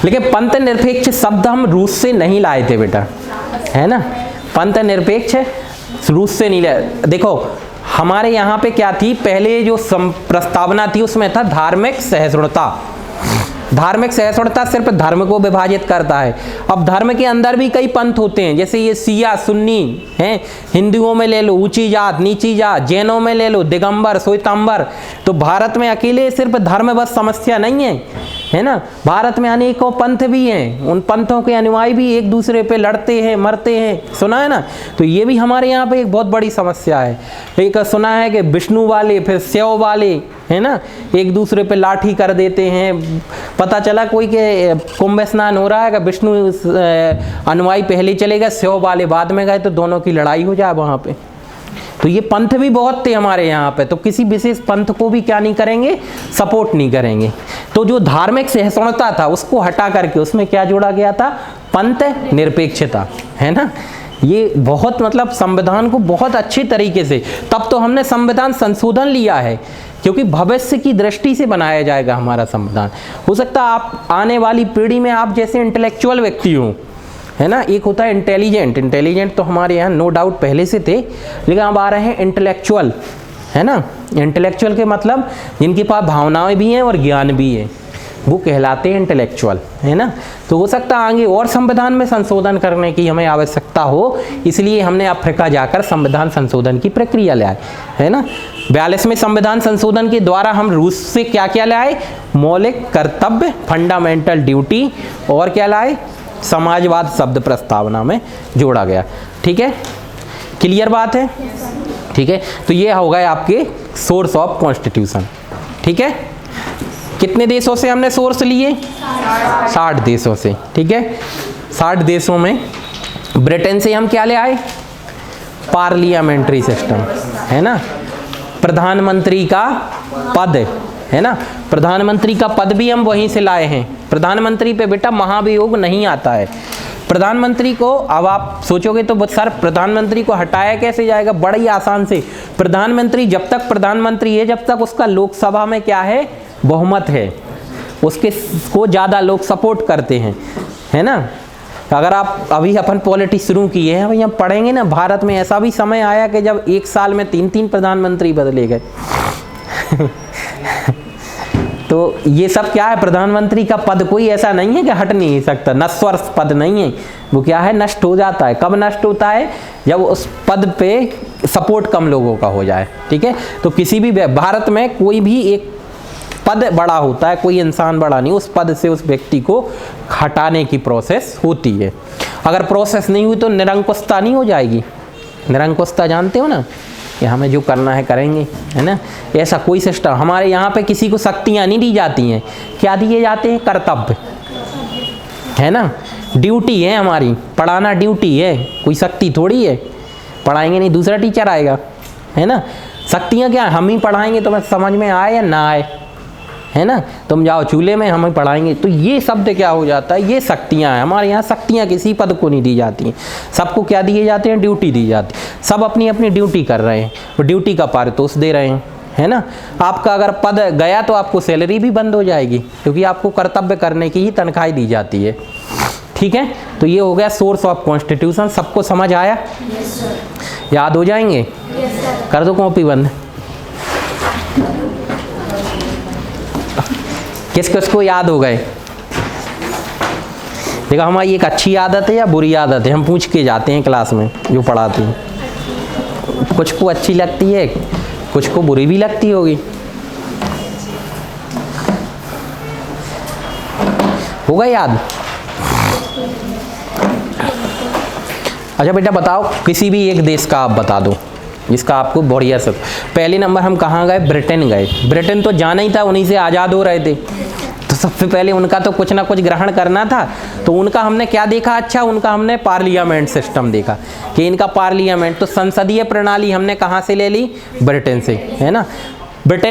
लेकिन पंथ निरपेक्ष शब्द हम रूस से नहीं लाए थे बेटा, है ना। पंथ निरपेक्ष रूस से नहीं लाए। देखो हमारे यहाँ पे क्या थी, पहले जो प्रस्तावना थी उसमें था धार्मिक सहिष्णुता। धार्मिक सहिष्णुता सिर्फ धर्म को विभाजित करता है। अब धर्म के अंदर भी कई पंथ होते हैं, जैसे ये शिया सुन्नी हैं, हिंदुओं में ले लो ऊंची जात नीची जात, जैनों में ले लो दिगंबर श्वेतांबर। तो भारत में अकेले सिर्फ धर्म बस समस्या नहीं है ना। भारत में अनेकों पंथ भी हैं, उन पंथों के अनुयायी भी एक दूसरे पे लड़ते हैं मरते हैं, सुना है ना। तो ये भी हमारे यहाँ पे एक बहुत बड़ी समस्या है। एक सुना है कि विष्णु वाले फिर शैव वाले, है ना, एक दूसरे पे लाठी कर देते हैं। पता चला कोई के कुंभ स्नान हो रहा है, विष्णु अनुयायी पहले चले गए, शैव वाले बाद में गए, तो दोनों की लड़ाई हो जाए वहाँ पे। तो ये पंथ भी बहुत थे हमारे यहाँ पे, तो किसी विशेष पंथ को भी क्या नहीं करेंगे, सपोर्ट नहीं करेंगे। तो जो धार्मिक सहिष्णुता था उसको हटा करके उसमें क्या जोड़ा गया था, पंथ निरपेक्षता, है ना। ये बहुत मतलब संविधान को बहुत अच्छे तरीके से, तब तो हमने संविधान संशोधन लिया है क्योंकि भविष्य की दृष्टि से बनाया जाएगा हमारा संविधान। हो सकता है आप आने वाली पीढ़ी में आप जैसे इंटेलेक्चुअल व्यक्ति हो, है ना। एक होता है इंटेलिजेंट, इंटेलिजेंट तो हमारे यहाँ नो डाउट पहले से थे, लेकिन अब आ रहे हैं इंटेलेक्चुअल, है ना। इंटेलेक्चुअल के मतलब जिनके पास भावनाएं भी हैं और ज्ञान भी है, वो कहलाते हैं इंटेलेक्चुअल, है ना। तो हो सकता है आगे और संविधान में संशोधन करने की हमें आवश्यकता हो, इसलिए हमने अफ्रीका जाकर संविधान संशोधन की प्रक्रिया लाए, है ना। 42वें संविधान संशोधन के द्वारा हम रूस से क्या क्या लाए, मौलिक कर्तव्य फंडामेंटल ड्यूटी, और क्या लाए, समाजवाद शब्द प्रस्तावना में जोड़ा गया। ठीक है, क्लियर बात है। ठीक है, तो ये हो गए आपके सोर्स ऑफ कॉन्स्टिट्यूशन। ठीक है, कितने देशों से हमने सोर्स लिए, 60 देशों से। ठीक है, 60 देशों में ब्रिटेन से हम क्या ले आए, पार्लियामेंट्री सिस्टम, है ना। प्रधानमंत्री का पद, है ना, प्रधानमंत्री का पद भी हम वहीं से लाए हैं। प्रधानमंत्री पे बेटा महाभियोग नहीं आता है। प्रधानमंत्री को, अब आप सोचोगे तो सर प्रधानमंत्री को हटाया कैसे जाएगा, बड़ी आसान से। प्रधानमंत्री जब तक प्रधानमंत्री है जब तक उसका लोकसभा में क्या है, बहुमत है, उसके को ज़्यादा लोग सपोर्ट करते हैं, है ना। अगर आप अभी अपन पॉलिटिक्स शुरू किए हैं, अभी हम पढ़ेंगे ना, भारत में ऐसा भी समय आया कि जब एक साल में 3-3 प्रधानमंत्री बदले गए। तो ये सब क्या है, प्रधानमंत्री का पद कोई ऐसा नहीं है कि हट नहीं सकता, नश्वर पद नहीं है, वो क्या है, नष्ट हो जाता है। कब नष्ट होता है, जब उस पद पे सपोर्ट कम लोगों का हो जाए। ठीक है, तो किसी भी भारत में कोई भी एक पद बड़ा होता है, कोई इंसान बड़ा नहीं, उस पद से उस व्यक्ति को हटाने की प्रोसेस होती है। अगर प्रोसेस नहीं हुई तो निरंकुशता नहीं हो जाएगी। निरंकुशता जानते हो ना, कि हमें जो करना है करेंगे, है ना। ऐसा कोई सिस्टम हमारे यहाँ पे किसी को शक्तियाँ नहीं दी जाती हैं, क्या दिए जाते हैं, कर्तव्य, है ना। ड्यूटी है हमारी, पढ़ाना ड्यूटी है, कोई शक्ति थोड़ी है। पढ़ाएंगे नहीं दूसरा टीचर आएगा, है ना। शक्तियाँ क्या, हम ही पढ़ाएंगे तो मैं समझ में आए या ना आए, है ना। तुम जाओ चूल्हे में, हम ही पढ़ाएंगे। तो ये शब्द क्या हो जाता है, ये शक्तियाँ हैं हमारे यहाँ। शक्तियाँ किसी पद को नहीं दी जाती हैं, सबको क्या दिए जाते हैं, ड्यूटी दी जाती है। सब अपनी अपनी ड्यूटी कर रहे हैं, वो ड्यूटी का पारितोष दे रहे हैं, है ना। आपका अगर पद गया तो आपको सैलरी भी बंद हो जाएगी, क्योंकि आपको कर्तव्य करने की ही तनख्वाह दी जाती है। ठीक है, तो ये हो गया सोर्स ऑफ कॉन्स्टिट्यूशन। सबको समझ आया, याद हो जाएंगे। कर दो कॉपी बंद। किस किस को याद हो गए, देखो हमारी एक अच्छी आदत है या बुरी आदत है, हम पूछ के जाते हैं क्लास में जो पढ़ाते हैं। कुछ को अच्छी लगती है, कुछ को बुरी भी लगती होगी। होगा याद। अच्छा बेटा बताओ, किसी भी एक देश का आप बता दो जिसका आपको बढ़िया सब। पहले नंबर हम कहाँ गए, ब्रिटेन गए। ब्रिटेन तो जाना ही था, उन्हीं से आज़ाद हो रहे थे, तो सबसे पहले उनका तो कुछ ना कुछ ग्रहण करना था। तो उनका हमने क्या देखा, अच्छा उनका हमने पार्लियामेंट सिस्टम देखा कि इनका पार्लियामेंट, तो संसदीय प्रणाली हमने कहाँ से ले ली, ब्रिटेन से, है ना। ब्रिटेन